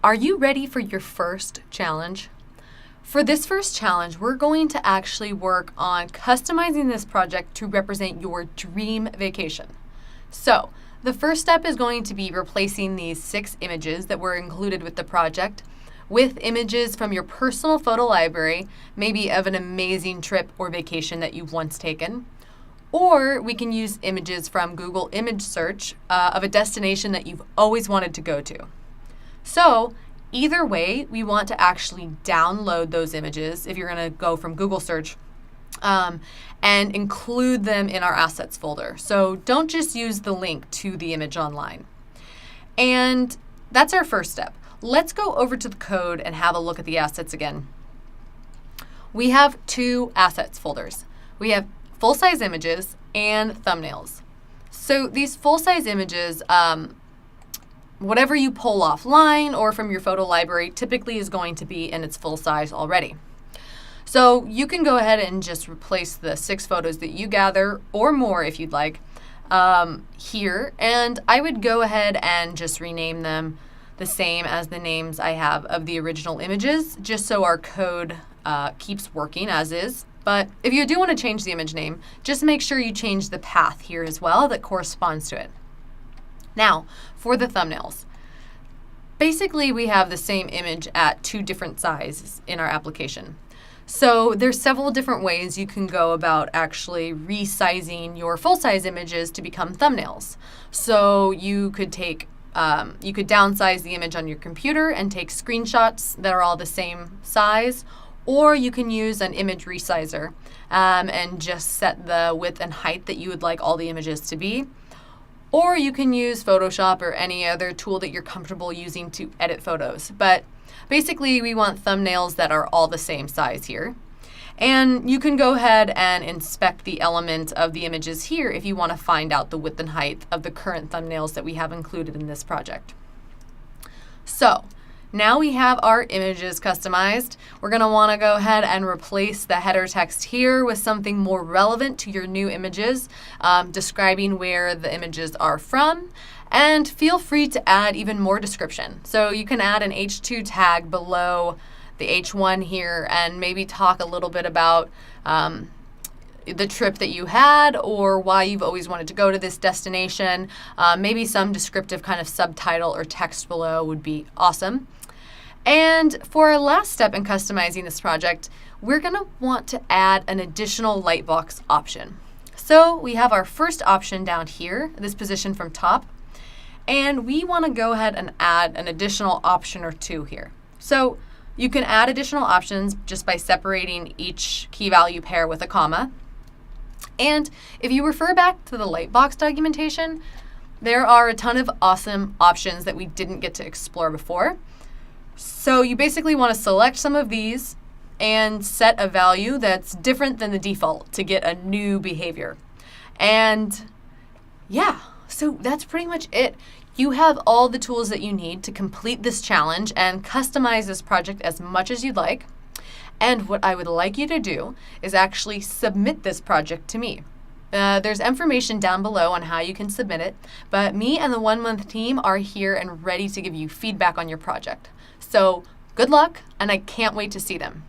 Are you ready for your first challenge? For this first challenge, we're going to actually work on customizing this project to represent your dream vacation. So, the first step is going to be replacing these 6 images that were included with the project with images from your personal photo library, maybe of an amazing trip or vacation that you've once taken. Or we can use images from Google Image Search of a destination that you've always wanted to go to. So, either way, we want to actually download those images if you're going to go from Google Search and include them in our assets folder. So don't just use the link to the image online. And that's our first step. Let's go over to the code and have a look at the assets again. We have 2 assets folders. We have full-size images and thumbnails. So these full-size images, whatever you pull offline or from your photo library, typically is going to be in its full size already. So you can go ahead and just replace the 6 photos that you gather, or more if you'd like, here. And I would go ahead and just rename them the same as the names I have of the original images, just so our code keeps working as is. But if you do want to change the image name, just make sure you change the path here as well that corresponds to it. Now, for the thumbnails. Basically, we have the same image at 2 different sizes in our application. So there's several different ways you can go about actually resizing your full-size images to become thumbnails. So you could downsize the image on your computer and take screenshots that are all the same size, or you can use an image resizer and just set the width and height that you would like all the images to be. Or you can use Photoshop or any other tool that you're comfortable using to edit photos. But basically, we want thumbnails that are all the same size here. And you can go ahead and inspect the element of the images here if you want to find out the width and height of the current thumbnails that we have included in this project. So, now we have our images customized. We're going to want to go ahead and replace the header text here with something more relevant to your new images, describing where the images are from. And feel free to add even more description. So you can add an H2 tag below the H1 here and maybe talk a little bit about the trip that you had or why you've always wanted to go to this destination. Maybe some descriptive kind of subtitle or text below would be awesome. And for our last step in customizing this project, we're going to want to add an additional lightbox option. So we have our first option down here, this position from top, and we want to go ahead and add an additional option or 2 here. So you can add additional options just by separating each key value pair with a comma. And if you refer back to the lightbox documentation, there are a ton of awesome options that we didn't get to explore before. So you basically want to select some of these and set a value that's different than the default to get a new behavior. And yeah, so that's pretty much it. You have all the tools that you need to complete this challenge and customize this project as much as you'd like. And what I would like you to do is actually submit this project to me. There's information down below on how you can submit it, but me and the 1-month team are here and ready to give you feedback on your project. So good luck, and I can't wait to see them.